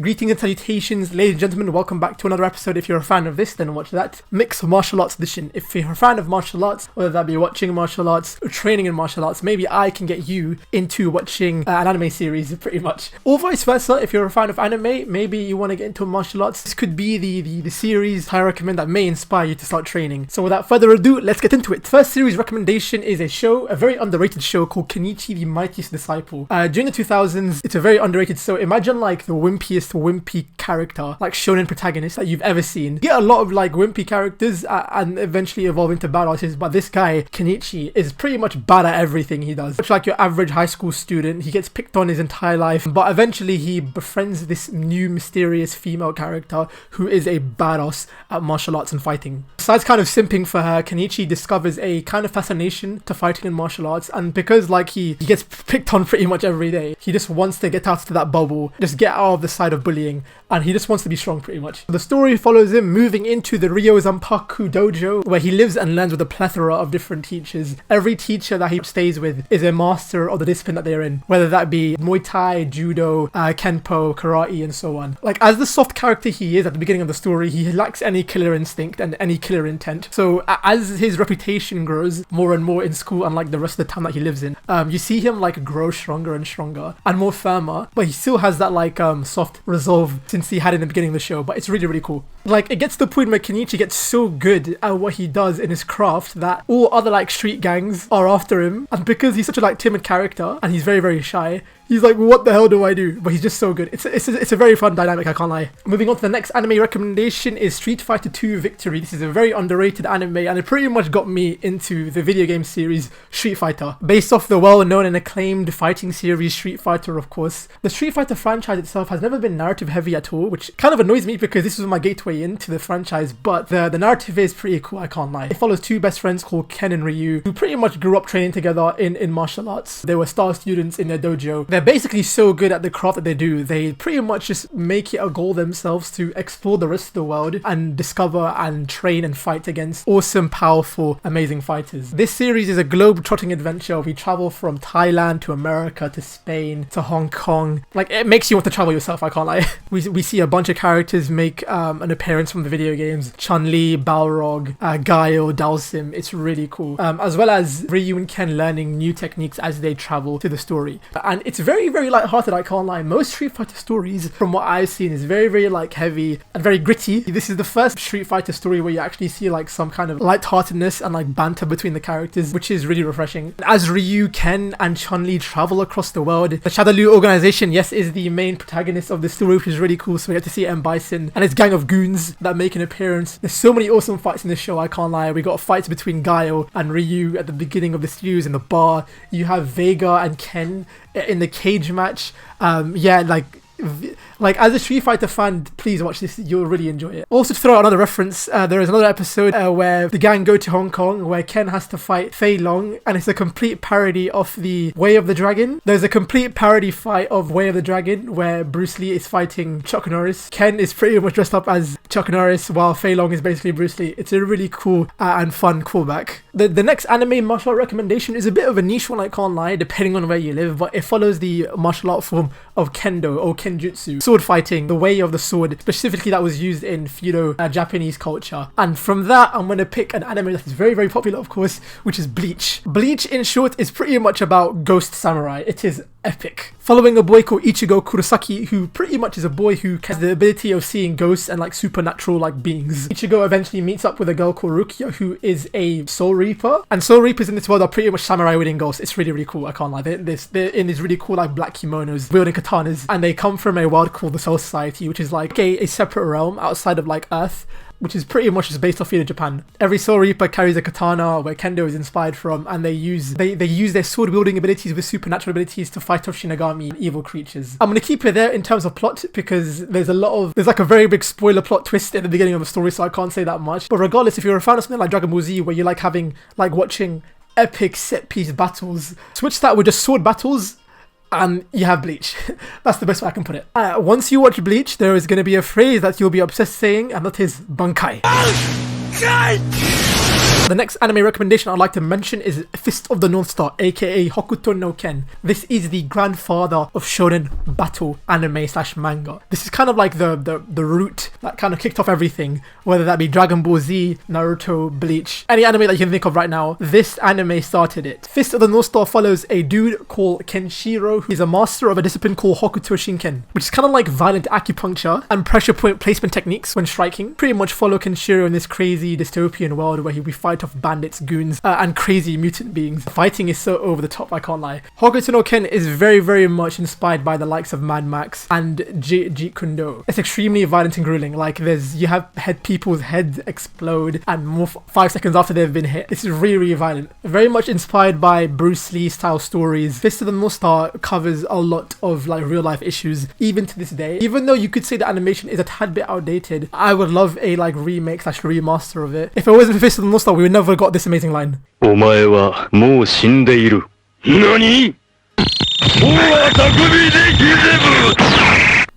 Greetings and salutations, ladies and gentlemen, welcome back to another episode. If you're a fan of this, then watch that. Mixed martial arts edition. If you're a fan of martial arts, whether that be watching martial arts or training in martial arts, maybe I can get you into watching an anime series, pretty much. Or vice versa, if you're a fan of anime, maybe you want to get into martial arts. This could be the series I recommend that may inspire you to start training. So without further ado, let's get into it. First series recommendation is a very underrated show called Kenichi, the Mightiest Disciple. During the 2000s, it's a very underrated show. Imagine like the wimpy character, like shonen protagonist that you've ever seen. You get a lot of like wimpy characters and eventually evolve into badasses, but this guy, Kenichi, is pretty much bad at everything he does. Much like your average high school student, he gets picked on his entire life, but eventually he befriends this new mysterious female character who is a badass at martial arts and fighting. Besides kind of simping for her, Kenichi discovers a kind of fascination to fighting in martial arts, and because like he gets picked on pretty much every day, he just wants to get out of that bubble, just get out of the side of bullying, and he just wants to be strong pretty much. The story follows him moving into the Ryo Zanpaku dojo, where he lives and learns with a plethora of different teachers. Every teacher that he stays with is a master of the discipline that they're in, whether that be Muay Thai, Judo, Kenpo, Karate, and so on. Like, as the soft character he is at the beginning of the story, he lacks any killer instinct and any killer intent. So as his reputation grows more and more in school and like the rest of the town that he lives in, you see him like grow stronger and stronger and more firmer, but he still has that like soft resolve since he had in the beginning of the show. But it's really, really cool. Like, it gets to the point where Kenichi gets so good at what he does in his craft that all other like street gangs are after him, and because he's such a like timid character and he's very, very shy, he's like, what the hell do I do? But he's just so good. It's a very fun dynamic, I can't lie. Moving on to the next anime recommendation is Street Fighter 2 Victory. This is a very underrated anime, and it pretty much got me into the video game series Street Fighter. Based off the well-known and acclaimed fighting series Street Fighter, of course. The Street Fighter franchise itself has never been narrative heavy at all, which kind of annoys me because this was my gateway into the franchise, but the narrative is pretty cool, I can't lie. It follows two best friends called Ken and Ryu, who pretty much grew up training together in martial arts. They were star students in their dojo. They're basically so good at the craft that they do, they pretty much just make it a goal themselves to explore the rest of the world and discover and train and fight against awesome, powerful, amazing fighters. This series is a globe-trotting adventure. We travel from Thailand to America to Spain to Hong Kong. Like, it makes you want to travel yourself, I can't lie. We see a bunch of characters make an appearance from the video games. Chun-Li, Balrog, Guile, Dalsim. It's really cool. As well as Ryu and Ken learning new techniques as they travel to the story. And it's very, very light-hearted, I can't lie. Most Street Fighter stories, from what I've seen, is very, very like heavy and very gritty. This is the first Street Fighter story where you actually see like some kind of light-heartedness and like banter between the characters, which is really refreshing. As Ryu, Ken, and Chun-Li travel across the world, the Shadaloo organization, yes, is the main protagonist of the story, which is really cool. So we get to see M. Bison and his gang of goons that make an appearance. There's so many awesome fights in this show, I can't lie. We got fights between Guile and Ryu at the beginning of the series in the bar. You have Vega and Ken in the cage match. Like as a Street Fighter fan, please watch this, you'll really enjoy it. Also, to throw out another reference, there is another episode where the gang go to Hong Kong, where Ken has to fight Fei Long, and it's a complete parody of the Way of the Dragon. There's a complete parody fight of Way of the Dragon where Bruce Lee is fighting Chuck Norris. Ken is pretty much dressed up as Chuck Norris while Fei Long is basically Bruce Lee. It's a really cool and fun callback. The next anime martial art recommendation is a bit of a niche one, I can't lie, depending on where you live, but it follows the martial art form of Kendo or Kenjutsu. Sword fighting, the way of the sword, specifically that was used in feudal Japanese culture. And from that, I'm going to pick an anime that is very, very popular, of course, which is Bleach. Bleach, in short, is pretty much about ghost samurai. It is epic. Following a boy called Ichigo Kurosaki, who pretty much is a boy who has the ability of seeing ghosts and like supernatural like beings. Ichigo eventually meets up with a girl called Rukia, who is a soul reaper. And soul reapers in this world are pretty much samurai wielding ghosts. It's really, really cool, I can't lie. They're in these really cool like black kimonos, wielding katanas, and they come from a world called the Soul Society, which is like a separate realm outside of like Earth, which is pretty much just based off feudal Japan. Every Soul Reaper carries a katana where Kendo is inspired from, and they use their sword wielding abilities with supernatural abilities to fight off Shinigami and evil creatures. I'm gonna keep it there in terms of plot because there's like a very big spoiler plot twist at the beginning of the story, so I can't say that much. But regardless, if you're a fan of something like Dragon Ball Z, where you like watching epic set piece battles, switch that with just sword battles, and you have Bleach. That's the best way I can put it. Once you watch Bleach, there is going to be a phrase that you'll be obsessed saying, and that is Bankai. Bankai! The next anime recommendation I'd like to mention is Fist of the North Star, aka Hokuto no Ken. This is the grandfather of shonen battle anime slash manga. This is kind of like the root that kind of kicked off everything, whether that be Dragon Ball Z, Naruto, Bleach, any anime that you can think of right now. This anime started it. Fist of the North Star follows a dude called Kenshiro, who is a master of a discipline called Hokuto Shinken, which is kind of like violent acupuncture and pressure point placement techniques when striking. Pretty much follow Kenshiro in this crazy dystopian world where we fight off bandits, goons, and crazy mutant beings. Fighting is so over the top, I can't lie. Hokuto no Ken is very much inspired by the likes of Mad Max and Jeet Kune Do. It's extremely violent and grueling. Like you have people's heads explode and more 5 seconds after they've been hit. It's really violent. Very much inspired by Bruce Lee style stories. Fist of the North Star covers a lot of like real life issues even to this day. Even though you could say the animation is a tad bit outdated, I would love a like remake slash remaster of it. If it wasn't for Fist of the North Star, we would never got this amazing line. お前はもう死んでいる。何?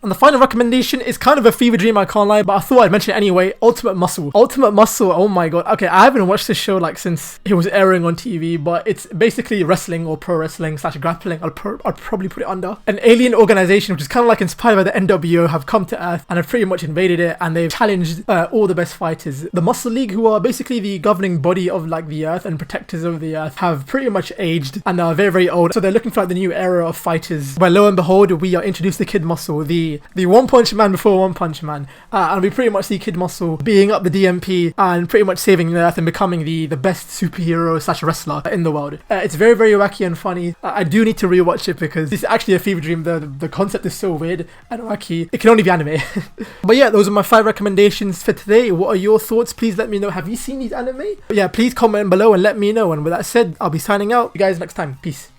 And the final recommendation is kind of a fever dream, I can't lie, but I thought I'd mention it anyway. Ultimate Muscle. Ultimate Muscle, oh my god. Okay, I haven't watched this show like since it was airing on TV, but it's basically wrestling or pro wrestling slash grappling. I'd probably put it under. An alien organization, which is kind of like inspired by the NWO, have come to Earth and have pretty much invaded it, and they've challenged all the best fighters. The Muscle League, who are basically the governing body of like the Earth and protectors of the Earth, have pretty much aged and are very old. So they're looking for like the new era of fighters, where lo and behold, we are introduced to Kid Muscle, the One Punch Man before One Punch Man, and we pretty much see Kid Muscle being up the DMP and pretty much saving the Earth and becoming the best superhero slash wrestler in the world. It's very wacky and funny. I do need to rewatch it because this is actually a fever dream. The concept is so weird and wacky. It can only be anime. But yeah, those are my 5 recommendations for today. What are your thoughts? Please let me know. Have you seen these anime? But yeah, please comment below and let me know. And with that said, I'll be signing out. See you guys next time. Peace.